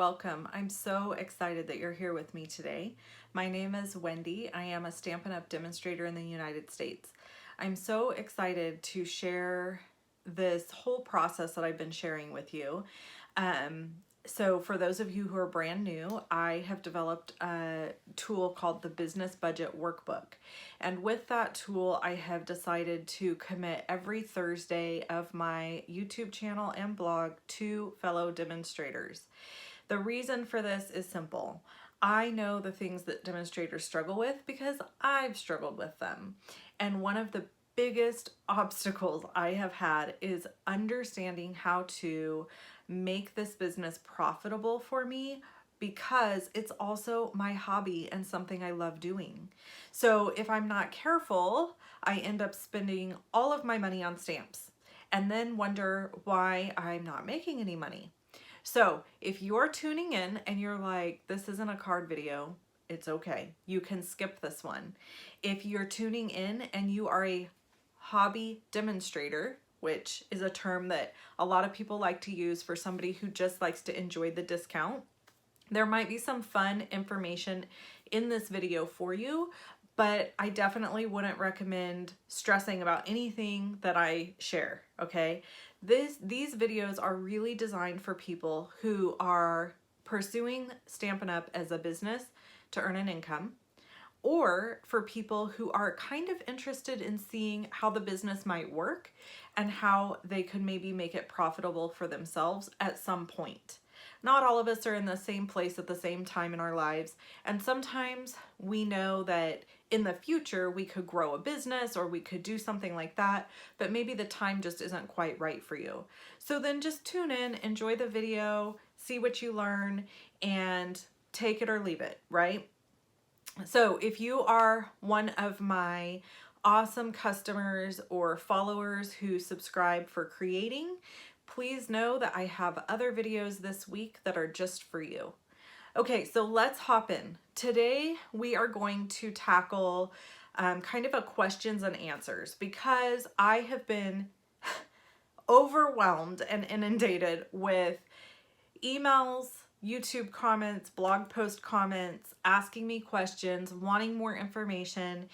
welcome. I'm so excited that you're here with me today. My name is Wendy. I am a Stampin' Up! Demonstrator in the United States. I'm so excited to share this whole process that I've been sharing with you. So for those of you who are brand new, I have developed a tool called the Business Budget Workbook. And with that tool, I have decided to commit every Thursday of my YouTube channel and blog to fellow demonstrators. The reason for this is simple. I know the things that demonstrators struggle with because I've struggled with them. And one of the biggest obstacles I have had is understanding how to make this business profitable for me, because it's also my hobby and something I love doing. So if I'm not careful, I end up spending all of my money on stamps and then wonder why I'm not making any money. So if you're tuning in and you're like, this isn't a card video, it's okay. You can skip this one. If you're tuning in and you are a hobby demonstrator, which is a term that a lot of people like to use for somebody who just likes to enjoy the discount, there might be some fun information in this video for you, but I definitely wouldn't recommend stressing about anything that I share, okay? These videos are really designed for people who are pursuing Stampin' Up! As a business to earn an income, or for people who are kind of interested in seeing how the business might work and how they could maybe make it profitable for themselves at some point. Not all of us are in the same place at the same time in our lives, and sometimes we know that in the future we could grow a business or we could do something like that, but maybe the time just isn't quite right for you. So then just tune in, enjoy the video, see what you learn, and take it or leave it, right? So if you are one of my awesome customers or followers who subscribe for creating, please know that I have other videos this week that are just for you. Okay, so let's hop in. Today we are going to tackle kind of a questions and answers, because I have been overwhelmed and inundated with emails, YouTube comments, blog post comments, asking me questions, wanting more information.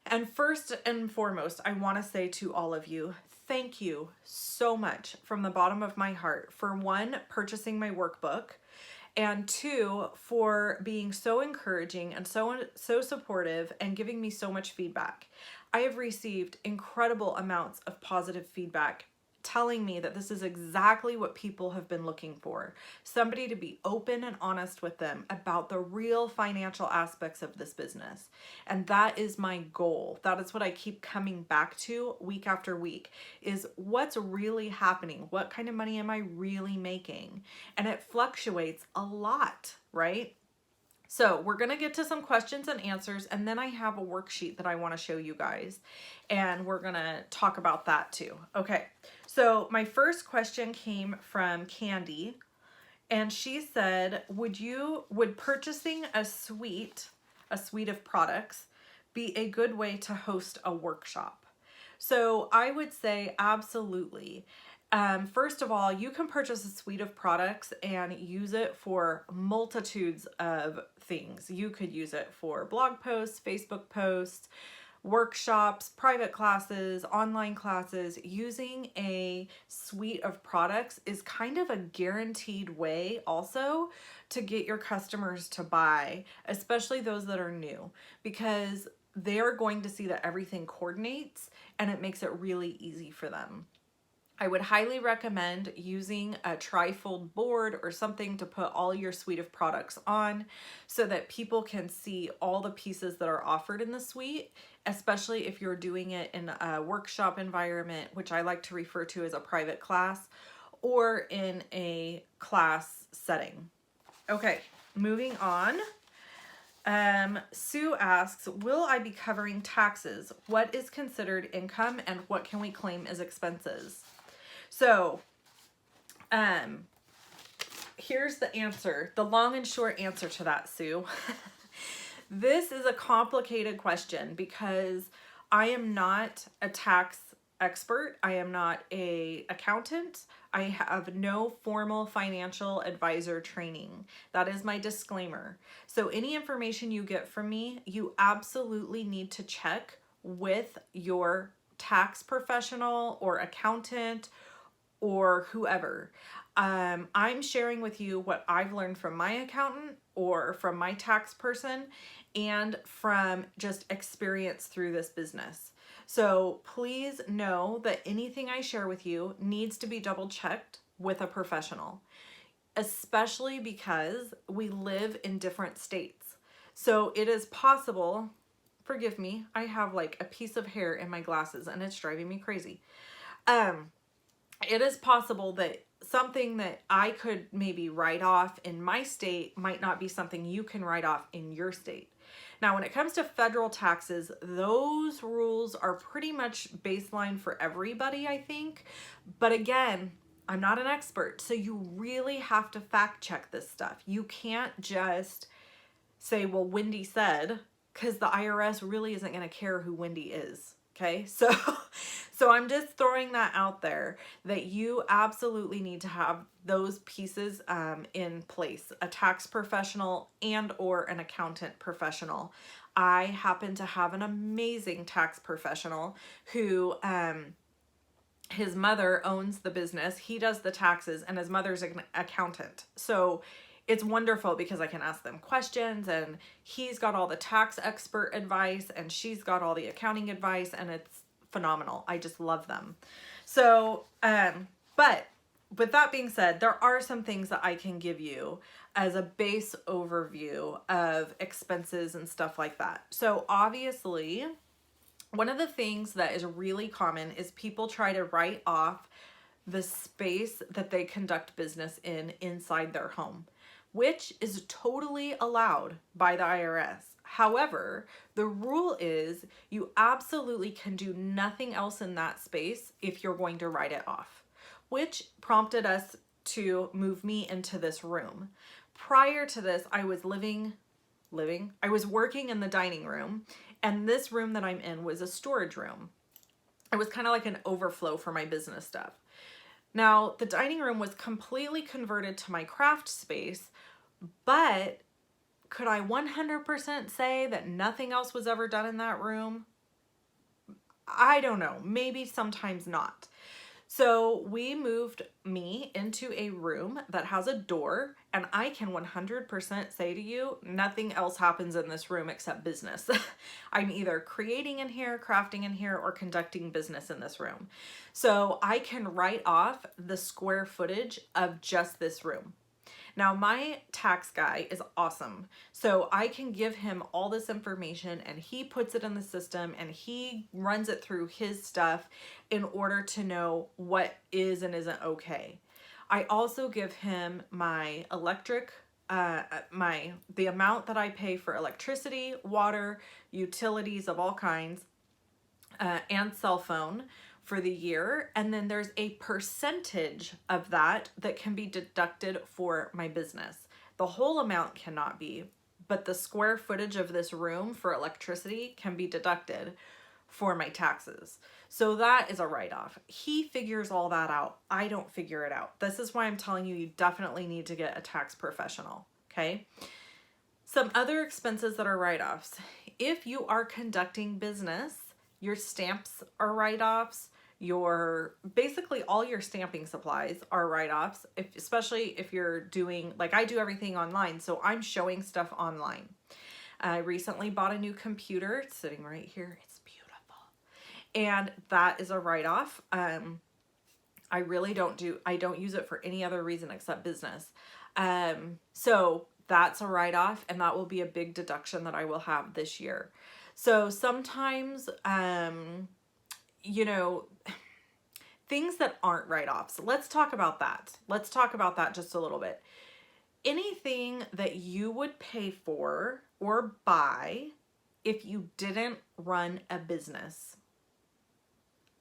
And first and foremost, I want to say to all of you, thank you so much from the bottom of my heart for, one, purchasing my workbook, and two, for being so encouraging and so supportive and giving me so much feedback. I have received incredible amounts of positive feedback telling me that this is exactly what people have been looking for. Somebody to be open and honest with them about the real financial aspects of this business. And that is my goal. That is what I keep coming back to week after week, is what's really happening? What kind of money am I really making? And it fluctuates a lot, right? So we're going to get to some questions and answers, and then I have a worksheet that I want to show you guys, and we're going to talk about that too. Okay, so my first question came from Candy, and she said, would purchasing a suite of products be a good way to host a workshop? So I would say absolutely. First of all, you can purchase a suite of products and use it for multitudes of things. You could use it for blog posts, Facebook posts, workshops, private classes, online classes. Using a suite of products is kind of a guaranteed way also to get your customers to buy, especially those that are new, because they're going to see that everything coordinates and it makes it really easy for them. I would highly recommend using a trifold board or something to put all your suite of products on so that people can see all the pieces that are offered in the suite, especially if you're doing it in a workshop environment, which I like to refer to as a private class, or in a class setting. Okay, moving on. Sue asks, will I be covering taxes? What is considered income and what can we claim as expenses? So, here's the answer, the long and short answer to that, Sue. This is a complicated question because I am not a tax expert. I am not a accountant. I have no formal financial advisor training. That is my disclaimer. So any information you get from me, you absolutely need to check with your tax professional or accountant or whoever. I'm sharing with you what I've learned from my accountant or from my tax person and from just experience through this business. So please know that anything I share with you needs to be double checked with a professional, especially because we live in different states. So it is possible, forgive me, I have like a piece of hair in my glasses and it's driving me crazy. It is possible that something that I could maybe write off in my state might not be something you can write off in your state. Now, when it comes to federal taxes, those rules are pretty much baseline for everybody, I think. But again, I'm not an expert, so you really have to fact check this stuff. You can't just say, well, Wendy said, because the IRS really isn't going to care who Wendy is. Okay, so I'm just throwing that out there that you absolutely need to have those pieces in place, a tax professional and or an accountant professional. I happen to have an amazing tax professional who his mother owns the business, he does the taxes, and his mother's an accountant. So it's wonderful because I can ask them questions and he's got all the tax expert advice and she's got all the accounting advice, and it's phenomenal. I just love them. So, but with that being said, there are some things that I can give you as a base overview of expenses and stuff like that. So obviously, one of the things that is really common is people try to write off the space that they conduct business in inside their home, which is totally allowed by the IRS. However, the rule is you absolutely can do nothing else in that space if you're going to write it off, which prompted us to move me into this room. Prior to this, I was I was working in the dining room, and this room that I'm in was a storage room. It was kind of like an overflow for my business stuff. Now, the dining room was completely converted to my craft space, but could I 100% say that nothing else was ever done in that room? I don't know. Maybe sometimes not. So we moved me into a room that has a door, and I can 100% say to you, nothing else happens in this room except business. I'm either creating in here, crafting in here, or conducting business in this room. So I can write off the square footage of just this room. Now, my tax guy is awesome. So I can give him all this information and he puts it in the system and he runs it through his stuff in order to know what is and isn't okay. I also give him my electric, the amount that I pay for electricity, water, utilities of all kinds, and cell phone for the year, and then there's a percentage of that that can be deducted for my business. The whole amount cannot be, but the square footage of this room for electricity can be deducted for my taxes. So that is a write-off. He figures all that out. I don't figure it out. This is why I'm telling you, you definitely need to get a tax professional, okay? Some other expenses that are write-offs. If you are conducting business, your stamps are write-offs. Basically all your stamping supplies are write-offs, especially if you're doing, like I do everything online, so I'm showing stuff online. I recently bought a new computer. It's sitting right here. It's beautiful. And that is a write-off. I don't use it for any other reason except business. So that's a write-off, and that will be a big deduction that I will have this year. So sometimes, things that aren't write-offs. Let's talk about that. Let's talk about that just a little bit. Anything that you would pay for or buy if you didn't run a business,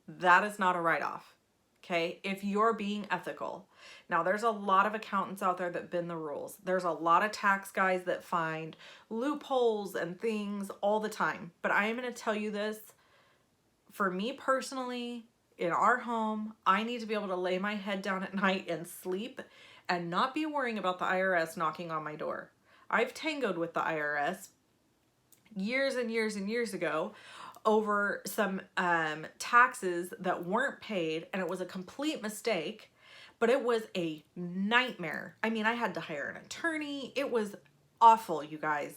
that is not a write-off, okay? If you're being ethical. Now, there's a lot of accountants out there that bend the rules. There's a lot of tax guys that find loopholes and things all the time. But I am going to tell you this, for me personally, in our home, I need to be able to lay my head down at night and sleep and not be worrying about the IRS knocking on my door. I've tangoed with the IRS years and years and years ago over some taxes that weren't paid, and it was a complete mistake, but it was a nightmare. I mean, I had to hire an attorney. It was awful, you guys.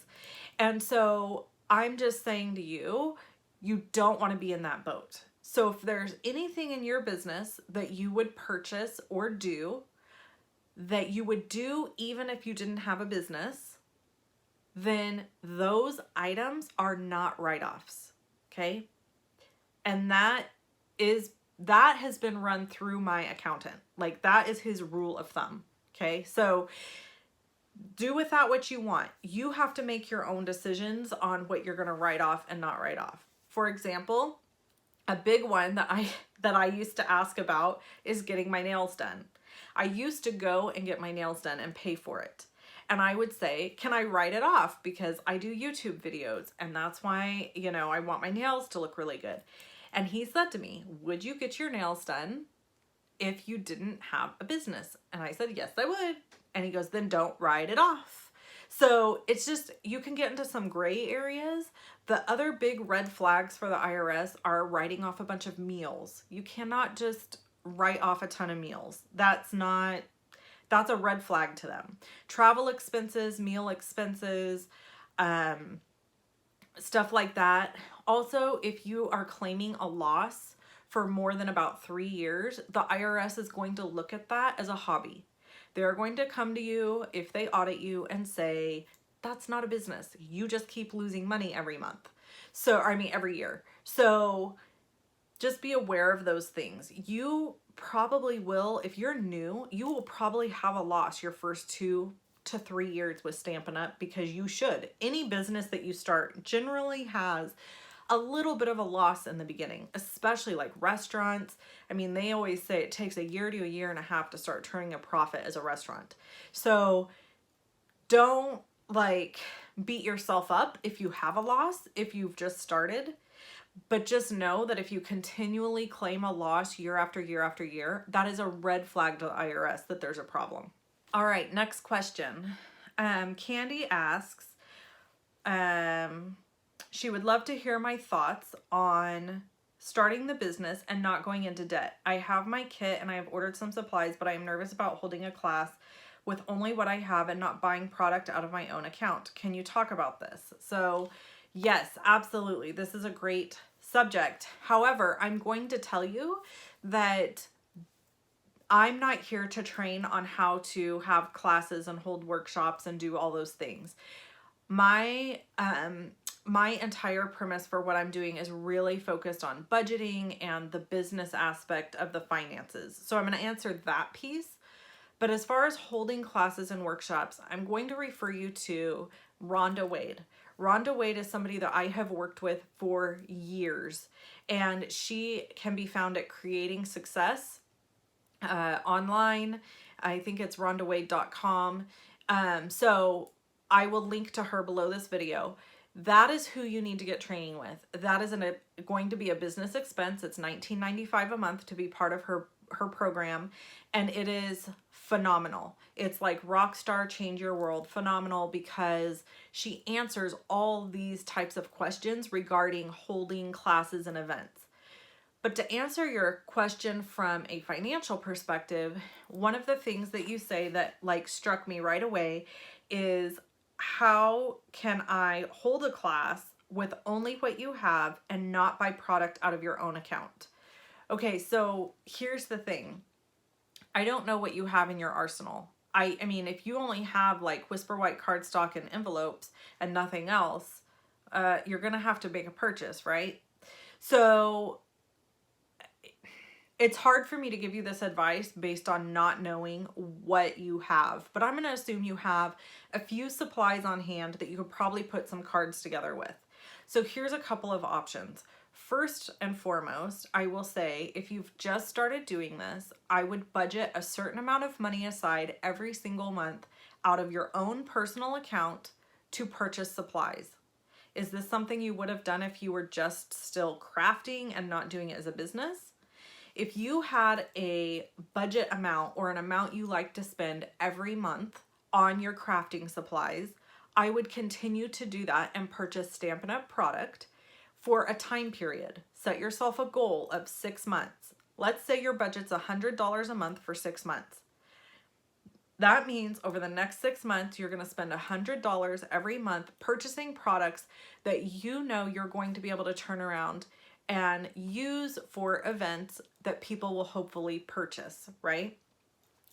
And so I'm just saying to you, you don't want to be in that boat. So if there's anything in your business that you would purchase or do that you would do even if you didn't have a business, then those items are not write-offs, okay? And that has been run through my accountant. Like, that is his rule of thumb, okay? So do with that what you want. You have to make your own decisions on what you're going to write off and not write off. For example, a big one that I used to ask about is getting my nails done. I used to go and get my nails done and pay for it. And I would say, can I write it off? Because I do YouTube videos and that's why, I want my nails to look really good. And he said to me, would you get your nails done if you didn't have a business? And I said, yes, I would. And he goes, then don't write it off. So it's just, you can get into some gray areas. The other big red flags for the IRS are writing off a bunch of meals. You cannot just write off a ton of meals. That's a red flag to them. Travel expenses, meal expenses, stuff like that. Also, if you are claiming a loss for more than about 3 years, the IRS is going to look at that as a hobby. They're going to come to you if they audit you and say, that's not a business. You just keep losing money every month. Every year. So just be aware of those things. You probably will, if you're new, you will probably have a loss your first 2 to 3 years with Stampin' Up, because you should. Any business that you start generally has a little bit of a loss in the beginning, especially like restaurants. I mean, they always say it takes a year to a year and a half to start turning a profit as a restaurant. So don't beat yourself up if you have a loss, if you've just started. But just know that if you continually claim a loss year after year after year, that is a red flag to the IRS that there's a problem. All right, next question. Candy asks, she would love to hear my thoughts on starting the business and not going into debt. I have my kit and I have ordered some supplies, but I am nervous about holding a class with only what I have and not buying product out of my own account. Can you talk about this? So yes, absolutely. This is a great subject. However, I'm going to tell you that I'm not here to train on how to have classes and hold workshops and do all those things. My entire premise for what I'm doing is really focused on budgeting and the business aspect of the finances. So I'm going to answer that piece. But as far as holding classes and workshops, I'm going to refer you to Rhonda Wade. Rhonda Wade is somebody that I have worked with for years, and she can be found at Creating Success online. I think it's rhondawade.com. So I will link to her below this video. That is who you need to get training with. That is going to be a business expense. It's $19.95 a month to be part of her program, and it is phenomenal. It's like Rockstar Change Your World phenomenal, because she answers all these types of questions regarding holding classes and events. But to answer your question from a financial perspective, one of the things that you say that struck me right away is, how can I hold a class with only what you have and not buy product out of your own account? Okay, so here's the thing. I don't know what you have in your arsenal. I mean, if you only have Whisper White cardstock and envelopes and nothing else, you're going to have to make a purchase, right? So it's hard for me to give you this advice based on not knowing what you have, but I'm going to assume you have a few supplies on hand that you could probably put some cards together with. So here's a couple of options. First and foremost, I will say, if you've just started doing this, I would budget a certain amount of money aside every single month out of your own personal account to purchase supplies. Is this something you would have done if you were just still crafting and not doing it as a business? If you had a budget amount or an amount you like to spend every month on your crafting supplies, I would continue to do that and purchase Stampin' Up! Product for a time period. Set yourself a goal of 6 months. Let's say your budget's $100 a month for 6 months. That means over the next 6 months, you're going to spend $100 every month purchasing products that you know you're going to be able to turn around and use for events that people will hopefully purchase, right?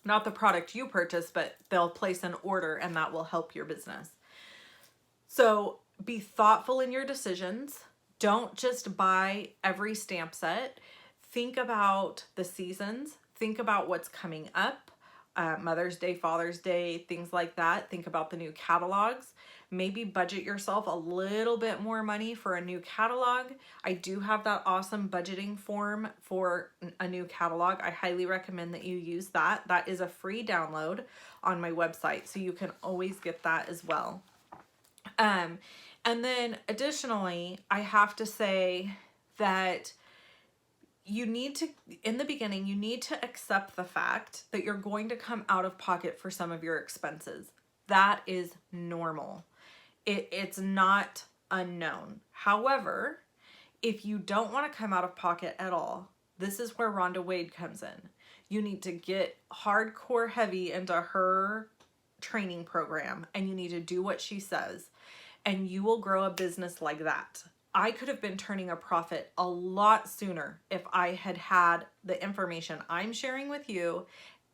Not the product you purchase, but they'll place an order and that will help your business. So be thoughtful in your decisions. Don't just buy every stamp set. Think about the seasons. Think about what's coming up. Mother's Day, Father's Day, things like that. Think about the new catalogs. Maybe budget yourself a little bit more money for a new catalog. I do have that awesome budgeting form for a new catalog. I highly recommend that you use that. That is a free download on my website, so you can always get that as well. And then additionally, I have to say that you need to, in the beginning, you need to accept the fact that you're going to come out of pocket for some of your expenses. That is normal. It's not unknown. However, if you don't want to come out of pocket at all, this is where Rhonda Wade comes in. You need to get hardcore heavy into her training program and you need to do what she says, and you will grow a business like that. I could have been turning a profit a lot sooner if I had had the information I'm sharing with you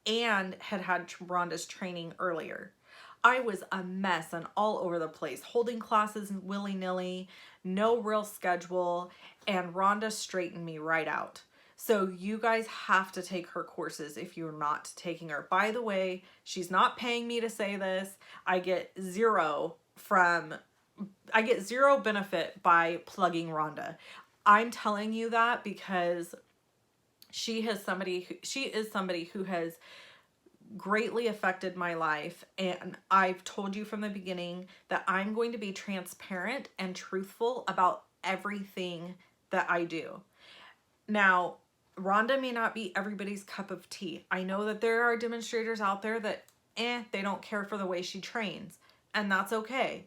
and had Rhonda's training earlier. I was a mess and all over the place, holding classes willy-nilly, no real schedule, and Rhonda straightened me right out. So you guys have to take her courses if you're not taking her. By the way, she's not paying me to say this. I get zero benefit by plugging Rhonda. I'm telling you that because she is somebody who has greatly affected my life, and I've told you from the beginning that I'm going to be transparent and truthful about everything that I do. Now, Rhonda may not be everybody's cup of tea. I know that there are demonstrators out there that they don't care for the way she trains, and that's okay.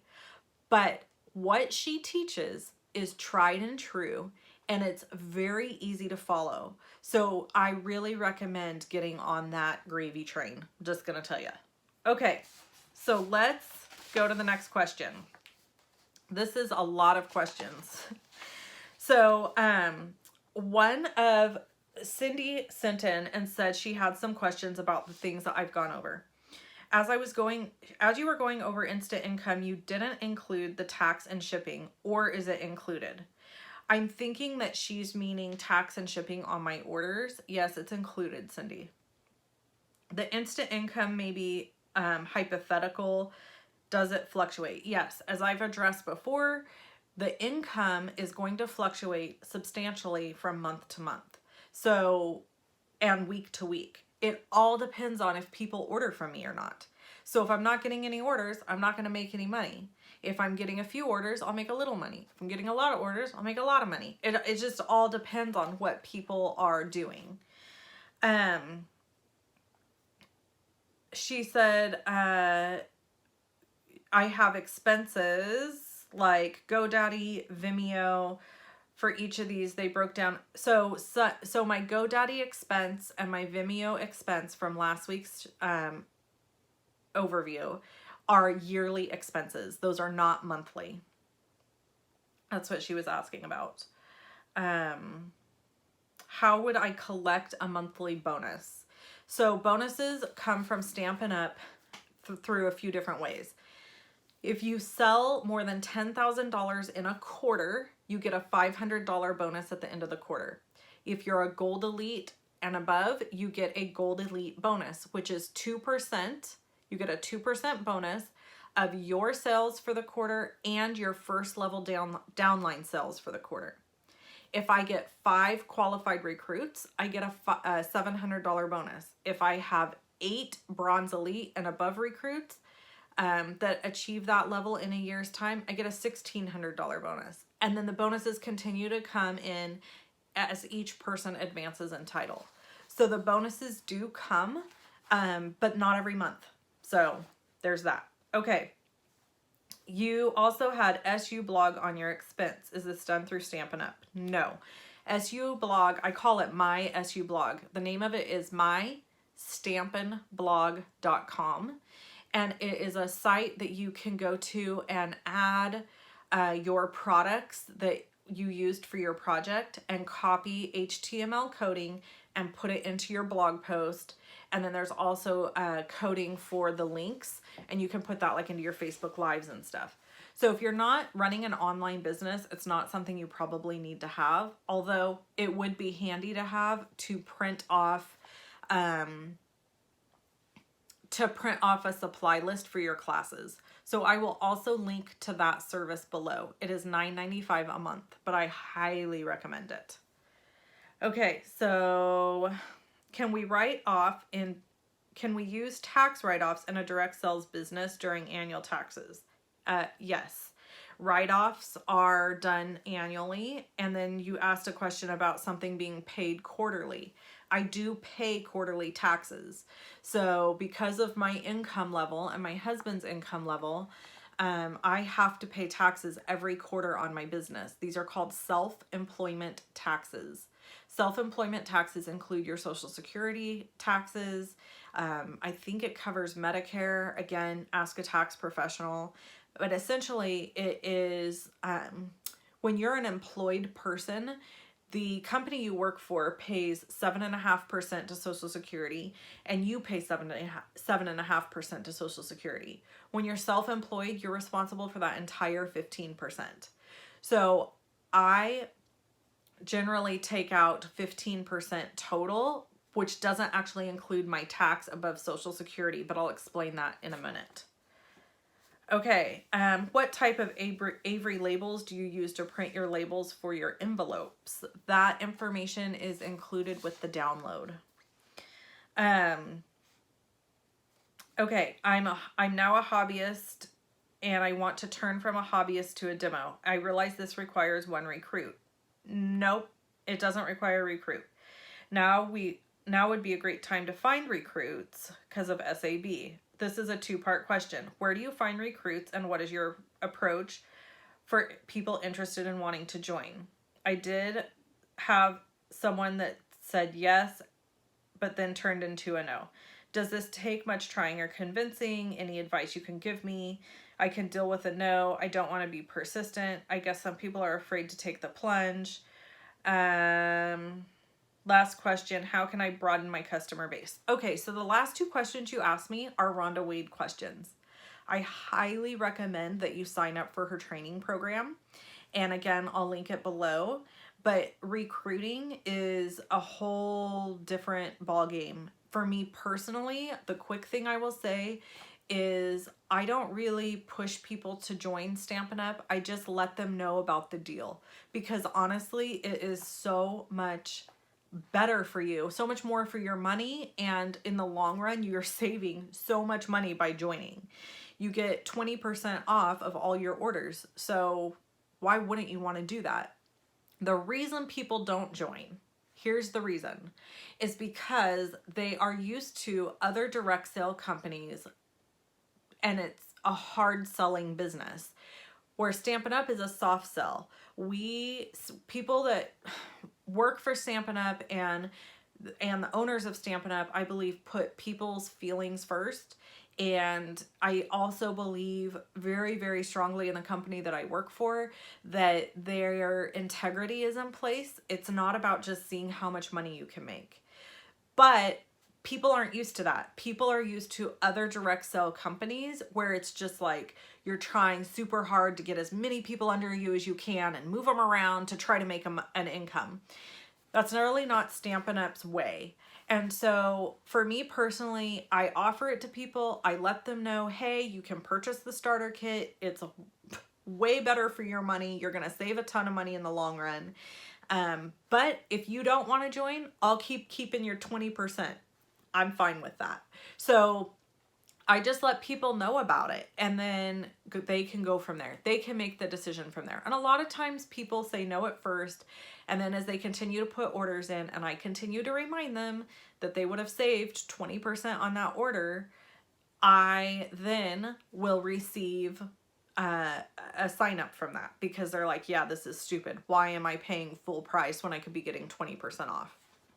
But what she teaches is tried and true, and it's very easy to follow. So I really recommend getting on that gravy train. I'm just going to tell you. Okay, so let's go to the next question. This is a lot of questions. So one of Cindy sent in and said she had some questions about the things that I've gone over. As you were going over instant income, you didn't include the tax and shipping, or is it included? I'm thinking that she's meaning tax and shipping on my orders. Yes, it's included, Cindy. The instant income may be hypothetical. Does it fluctuate? Yes, as I've addressed before, the income is going to fluctuate substantially from month to month. So, and week to week. It all depends on if people order from me or not. So if I'm not getting any orders, I'm not going to make any money. If I'm getting a few orders, I'll make a little money. If I'm getting a lot of orders, I'll make a lot of money. It just all depends on what people are doing. She said, I have expenses like GoDaddy, Vimeo. For each of these, they broke down. So my GoDaddy expense and my Vimeo expense from last week's overview are yearly expenses. Those are not monthly. That's what she was asking about. How would I collect a monthly bonus? So bonuses come from Stampin' Up! Through a few different ways. If you sell more than $10,000 in a quarter, you get a $500 bonus at the end of the quarter. If you're a Gold Elite and above, you get a Gold Elite bonus, which is 2%. You get a 2% bonus of your sales for the quarter and your first level downline sales for the quarter. If I get 5 qualified recruits, I get a $700 bonus. If I have 8 Bronze Elite and above recruits that achieve that level in a year's time, I get a $1,600 bonus. And then the bonuses continue to come in as each person advances in title. So the bonuses do come, but not every month. So there's that. Okay. You also had SU blog on your expense. Is this done through Stampin' Up? No. SU blog, I call it my SU blog. The name of it is mystampinblog.com. And it is a site that you can go to and add your products that you used for your project and copy HTML coding and put it into your blog post. And then there's also coding for the links, and you can put that like into your Facebook Lives and stuff. So if you're not running an online business, it's not something you probably need to have, although it would be handy to have to print off a supply list for your classes. So I will also link to that service below. It is $9.95 a month, but I highly recommend it. Okay, so can we use tax write-offs in a direct sales business during annual taxes? Yes. Write-offs are done annually, and then you asked a question about something being paid quarterly. I do pay quarterly taxes. So because of my income level and my husband's income level, I have to pay taxes every quarter on my business. These are called self-employment taxes. Self-employment taxes include your Social Security taxes. I think it covers Medicare. Again, ask a tax professional. But essentially, it is when you're an employed person, the company you work for pays 7.5% to Social Security, and you pay 7.5% to Social Security. When you're self-employed, you're responsible for that entire 15%. So I generally take out 15% total, which doesn't actually include my tax above Social Security, but I'll explain that in a minute. Okay, what type of Avery labels do you use to print your labels for your envelopes? That information is included with the download. Okay, I'm now a hobbyist, and I want to turn from a hobbyist to a demo. I realize this requires one recruit. Nope, it doesn't require a recruit. Now would be a great time to find recruits because of SAB. This is a two-part question. Where do you find recruits, and what is your approach for people interested in wanting to join? I did have someone that said yes, but then turned into a no. Does this take much trying or convincing? Any advice you can give me? I can deal with a no. I don't want to be persistent. I guess some people are afraid to take the plunge. Last question, how can I broaden my customer base? Okay, so the last two questions you asked me are Rhonda Wade questions. I highly recommend that you sign up for her training program. And again, I'll link it below. But recruiting is a whole different ballgame. For me personally, the quick thing I will say is I don't really push people to join Stampin' Up. I just let them know about the deal. Because honestly, it is so much better for you, so much more for your money, and in the long run you're saving so much money by joining. You get 20% off of all your orders, so why wouldn't you want to do that? The reason people don't join, here's the reason, is because they are used to other direct sale companies and it's a hard selling business, where Stampin' Up is a soft sell. People that work for Stampin' Up and the owners of Stampin' Up, I believe, put people's feelings first. And I also believe very, very strongly in the company that I work for that their integrity is in place. It's not about just seeing how much money you can make. But people aren't used to that. People are used to other direct sell companies where it's just like you're trying super hard to get as many people under you as you can and move them around to try to make them an income. That's really not Stampin' Up's way. And so for me personally, I offer it to people. I let them know, hey, you can purchase the starter kit. It's way better for your money. You're going to save a ton of money in the long run. But if you don't want to join, I'll keep keeping your 20%. I'm fine with that. So I just let people know about it, and then they can go from there. They can make the decision from there. And a lot of times people say no at first, and then as they continue to put orders in, and I continue to remind them that they would have saved 20% on that order, I then will receive a sign up from that, because they're like, yeah, this is stupid. Why am I paying full price when I could be getting 20% off?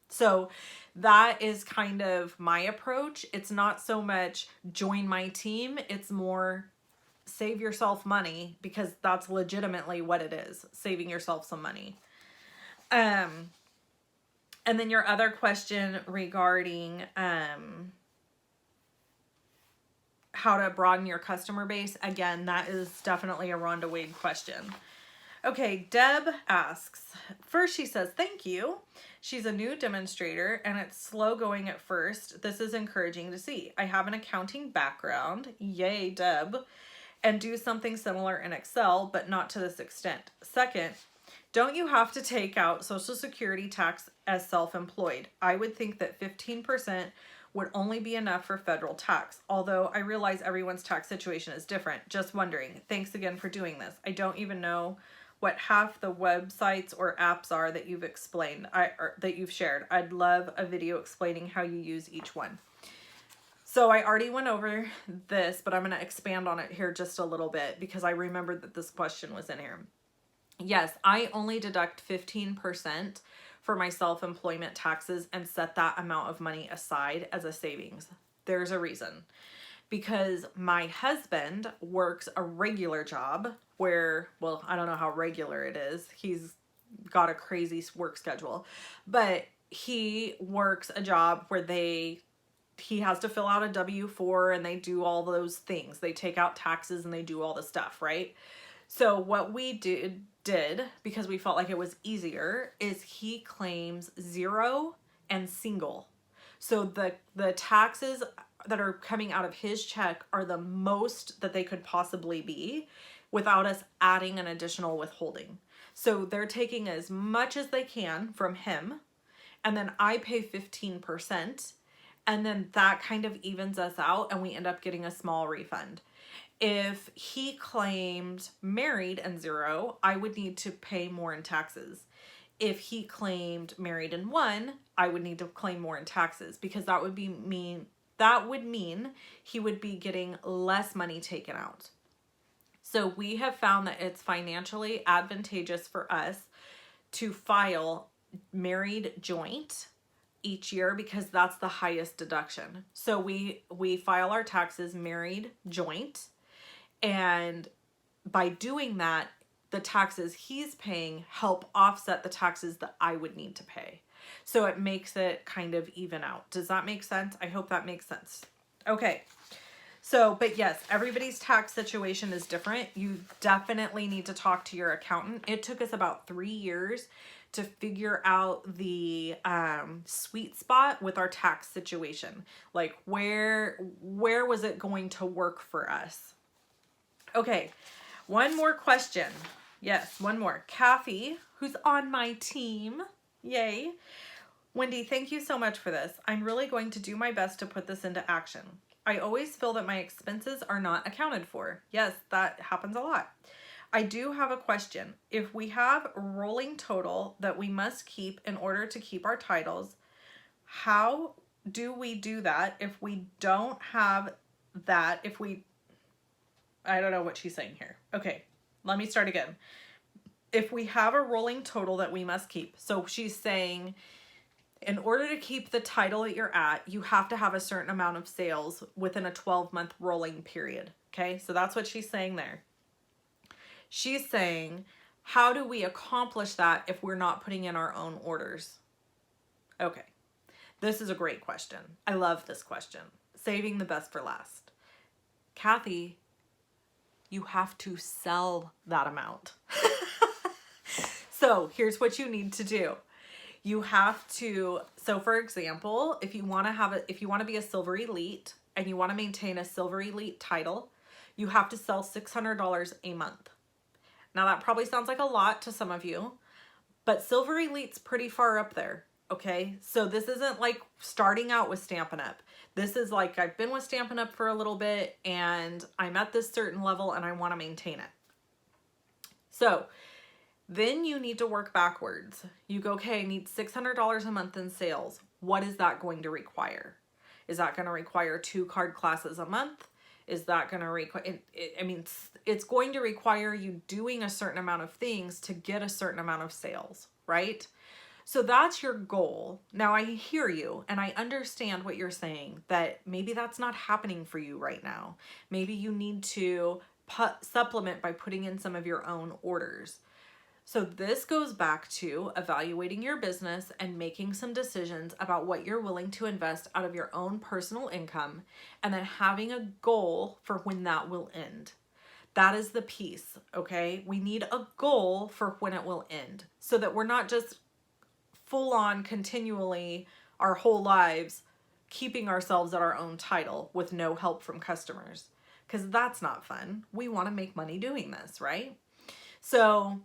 So that is kind of my approach. It's not so much join my team. It's more save yourself money, because that's legitimately what it is. Saving yourself some money. And then your other question regarding how to broaden your customer base. Again, that is definitely a Rhonda Wade question. Okay, Deb asks, first she says, thank you. She's a new demonstrator and it's slow going at first. This is encouraging to see. I have an accounting background, yay Deb, and do something similar in Excel, but not to this extent. Second, don't you have to take out Social Security tax as self-employed? I would think that 15% would only be enough for federal tax, although I realize everyone's tax situation is different. Just wondering. Thanks again for doing this. I don't even know what half the websites or apps are that you've explained, that you've shared. I'd love a video explaining how you use each one. So I already went over this, but I'm going to expand on it here just a little bit, because I remembered that this question was in here. Yes, I only deduct 15% for my self-employment taxes and set that amount of money aside as a savings. There's a reason. Because my husband works a regular job where, well, I don't know how regular it is. He's got a crazy work schedule, but he works a job where he has to fill out a W-4 and they do all those things. They take out taxes and they do all the stuff, right? So what we did, because we felt like it was easier, is he claims zero and single. So the taxes that are coming out of his check are the most that they could possibly be without us adding an additional withholding. So they're taking as much as they can from him, and then I pay 15%, and then that kind of evens us out and we end up getting a small refund. If he claimed married and zero, I would need to pay more in taxes. If he claimed married and one, I would need to claim more in taxes, because that would mean he would be getting less money taken out. So we have found that it's financially advantageous for us to file married joint each year, because that's the highest deduction. So we file our taxes married joint, and by doing that, the taxes he's paying help offset the taxes that I would need to pay. So it makes it kind of even out. Does that make sense? I hope that makes sense. Okay. So, but yes, everybody's tax situation is different. You definitely need to talk to your accountant. It took us about 3 years to figure out the sweet spot with our tax situation. Like where was it going to work for us? Okay, one more question. Yes, one more. Kathy, who's on my team. Yay. Wendy, thank you so much for this. I'm really going to do my best to put this into action. I always feel that my expenses are not accounted for. Yes, that happens a lot. I do have a question. If we have a rolling total that we must keep in order to keep our titles, how do we do that if we don't have that? I don't know what she's saying here. Okay, let me start again. If we have a rolling total that we must keep, so she's saying in order to keep the title that you're at, you have to have a certain amount of sales within a 12-month rolling period. Okay, so that's what she's saying there. She's saying, how do we accomplish that if we're not putting in our own orders? Okay, this is a great question. I love this question. Saving the best for last. Kathy, you have to sell that amount. So here's what you need to do. You have to, so for example, if you want to be a Silver Elite and you want to maintain a Silver Elite title, you have to sell $600 a month. Now that probably sounds like a lot to some of you, but Silver Elite's pretty far up there. Okay, so this isn't like starting out with Stampin' Up. This is like I've been with Stampin' Up for a little bit and I'm at this certain level and I want to maintain it. So then you need to work backwards. You go, okay, I need $600 a month in sales. What is that going to require? Is that going to require 2 card classes a month? Is that going to require, I mean, it's going to require you doing a certain amount of things to get a certain amount of sales, right? So that's your goal. Now I hear you and I understand what you're saying, that maybe that's not happening for you right now. Maybe you need to supplement by putting in some of your own orders. So this goes back to evaluating your business and making some decisions about what you're willing to invest out of your own personal income, and then having a goal for when that will end. That is the piece, okay? We need a goal for when it will end so that we're not just full on continually our whole lives keeping ourselves at our own title with no help from customers, because that's not fun. We want to make money doing this, right? So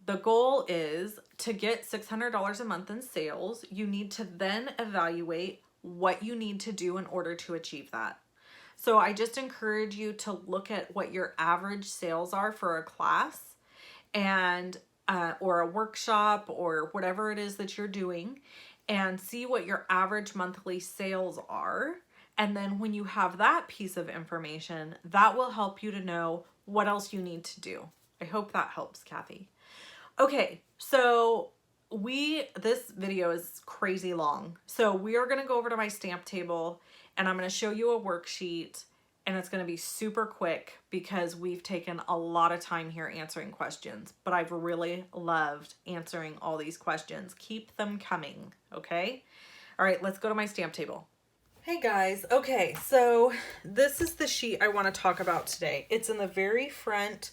the goal is to get $600 a month in sales. You need to then evaluate what you need to do in order to achieve that. So I just encourage you to look at what your average sales are for a class and or a workshop or whatever it is that you're doing, and see what your average monthly sales are. And then when you have that piece of information, that will help you to know what else you need to do. I hope that helps, Kathy. Okay, so this video is crazy long. So we are going to go over to my stamp table and I'm going to show you a worksheet, and it's going to be super quick because we've taken a lot of time here answering questions, but I've really loved answering all these questions. Keep them coming, okay? All right, let's go to my stamp table. Hey guys, okay, so this is the sheet I want to talk about today. It's in the very front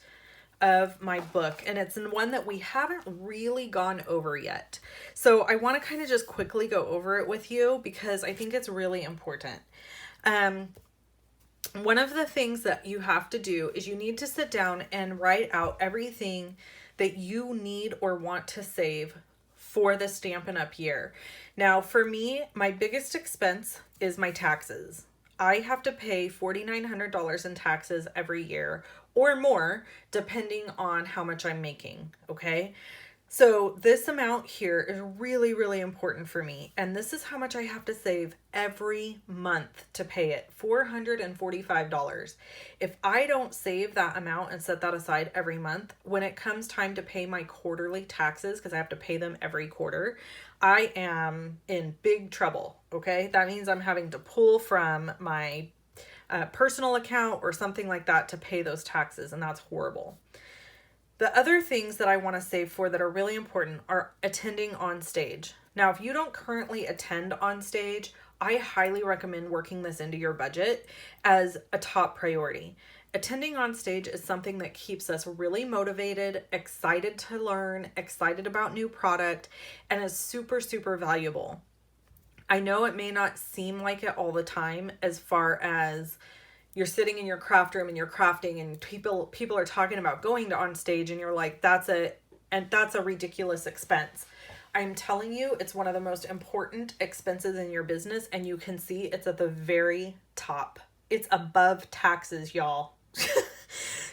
of my book, and it's in one that we haven't really gone over yet. So I want to kind of just quickly go over it with you because I think it's really important. One of the things that you have to do is you need to sit down and write out everything that you need or want to save for the Stampin' Up! Year. Now, for me, my biggest expense is my taxes. I have to pay $4,900 in taxes every year or more, depending on how much I'm making, okay? So this amount here is really, really important for me. And this is how much I have to save every month to pay it, $445. If I don't save that amount and set that aside every month, when it comes time to pay my quarterly taxes, because I have to pay them every quarter, I am in big trouble, okay? That means I'm having to pull from my personal account or something like that to pay those taxes, and that's horrible. The other things that I want to save for that are really important are attending on stage. Now, if you don't currently attend on stage, I highly recommend working this into your budget as a top priority. Attending on stage is something that keeps us really motivated, excited to learn, excited about new product, and is super, super valuable. I know it may not seem like it all the time, as far as you're sitting in your craft room and you're crafting and people are talking about going to on stage and you're like, that's a ridiculous expense. I'm telling you, it's one of the most important expenses in your business, and you can see it's at the very top. It's above taxes, y'all.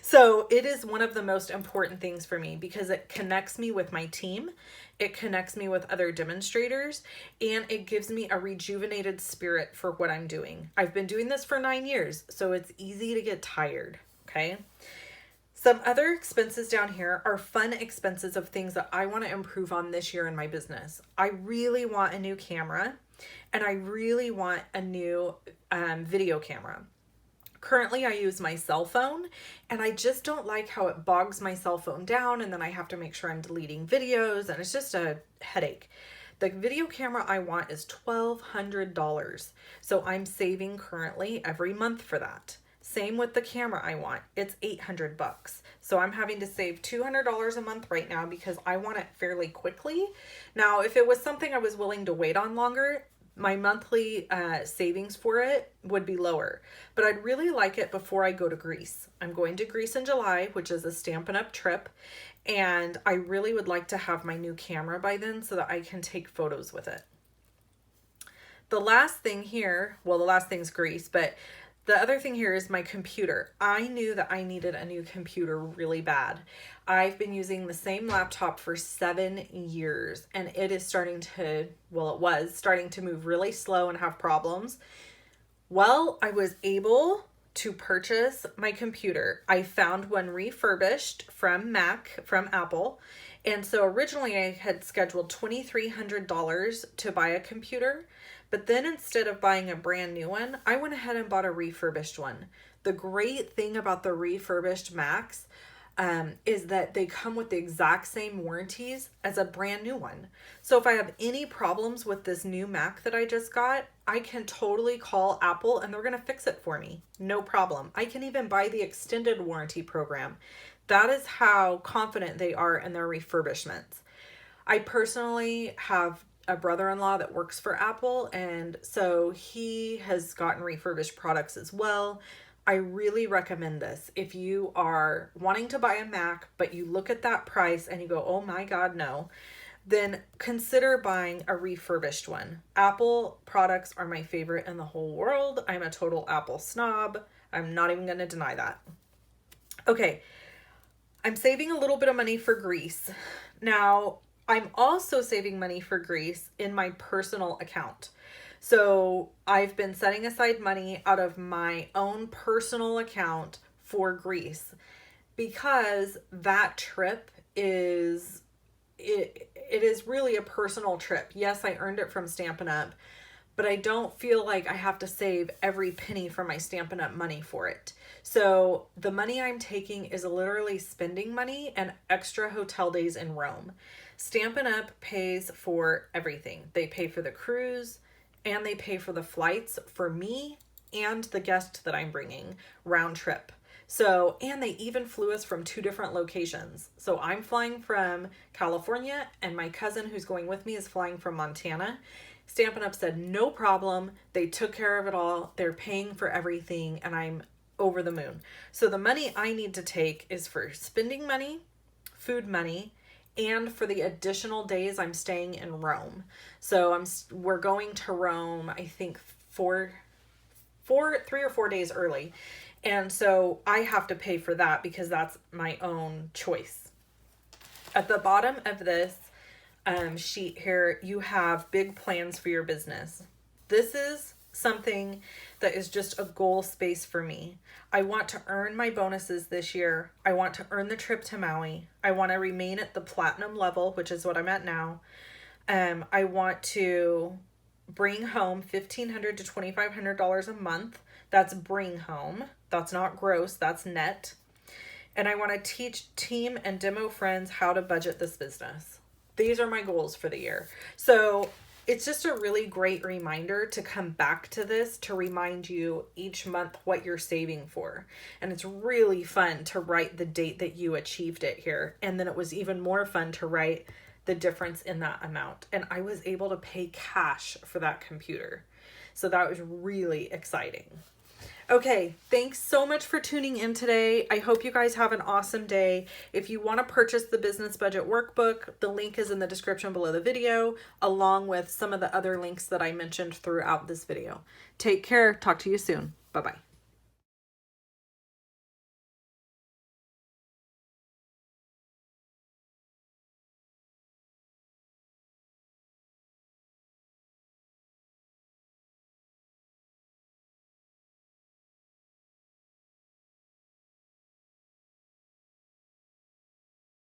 So it is one of the most important things for me because it connects me with my team. It connects me with other demonstrators, and it gives me a rejuvenated spirit for what I'm doing. I've been doing this for 9 years, so it's easy to get tired, okay? Some other expenses down here are fun expenses of things that I want to improve on this year in my business. I really want a new camera, and I really want a new video camera. Currently, I use my cell phone, and I just don't like how it bogs my cell phone down, and then I have to make sure I'm deleting videos, and it's just a headache. The video camera I want is $1,200, so I'm saving currently every month for that. Same with the camera I want. It's $800, so I'm having to save $200 a month right now because I want it fairly quickly. Now, if it was something I was willing to wait on longer, my monthly savings for it would be lower, but I'd really like it before I go to Greece. I'm going to Greece in July, which is a Stampin' Up! Trip, And I really would like to have my new camera by then so that I can take photos with it. The last thing here, well, the last thing's grease, but the other thing here is my computer. I knew that I needed a new computer really bad. I've been using the same laptop for 7 years, and it is starting to, well, it was starting to move really slow and have problems. Well, I was able to purchase my computer. I found one refurbished from Apple. And so originally I had scheduled $2,300 to buy a computer, but then instead of buying a brand new one, I went ahead and bought a refurbished one. The great thing about the refurbished Macs is that they come with the exact same warranties as a brand new one. So if I have any problems with this new Mac that I just got, I can totally call Apple and they're going to fix it for me. No problem. I can even buy the extended warranty program. That is how confident they are in their refurbishments. I personally have a brother-in-law that works for Apple, and so he has gotten refurbished products as well. I really recommend this. If you are wanting to buy a Mac, but you look at that price and you go, oh my God, no, then consider buying a refurbished one. Apple products are my favorite in the whole world. I'm a total Apple snob. I'm not even going to deny that. Okay, I'm saving a little bit of money for grease. Now, I'm also saving money for grease in my personal account. So I've been setting aside money out of my own personal account for grease because that trip is, it is really a personal trip. Yes, I earned it from Stampin' Up, but I don't feel like I have to save every penny from my Stampin' Up money for it. So the money I'm taking is literally spending money and extra hotel days in Rome. Stampin' Up pays for everything. They pay for the cruise, and they pay for the flights for me and the guest that I'm bringing round trip. So, and they even flew us from 2 different locations. So I'm flying from California and my cousin who's going with me is flying from Montana. Stampin' Up said, no problem. They took care of it all. They're paying for everything and I'm over the moon. So the money I need to take is for spending money, food money, and for the additional days I'm staying in Rome. So we're going to Rome, I think 3 or 4 days early. And so I have to pay for that because that's my own choice. At the bottom of this sheet here, you have big plans for your business. This is something that is just a goal space for me. I want to earn my bonuses this year. I want to earn the trip to Maui. I want to remain at the platinum level, which is what I'm at now. I want to bring home $1,500 to $2,500 a month. That's bring home. That's not gross. That's net. And I want to teach team and demo friends how to budget this business. These are my goals for the year. So it's just a really great reminder to come back to this, to remind you each month what you're saving for. And it's really fun to write the date that you achieved it here. And then it was even more fun to write the difference in that amount. And I was able to pay cash for that computer. So that was really exciting. Okay, thanks so much for tuning in today. I hope you guys have an awesome day. If you want to purchase the Business Budget Workbook, the link is in the description below the video, along with some of the other links that I mentioned throughout this video. Take care. Talk to you soon. Bye-bye.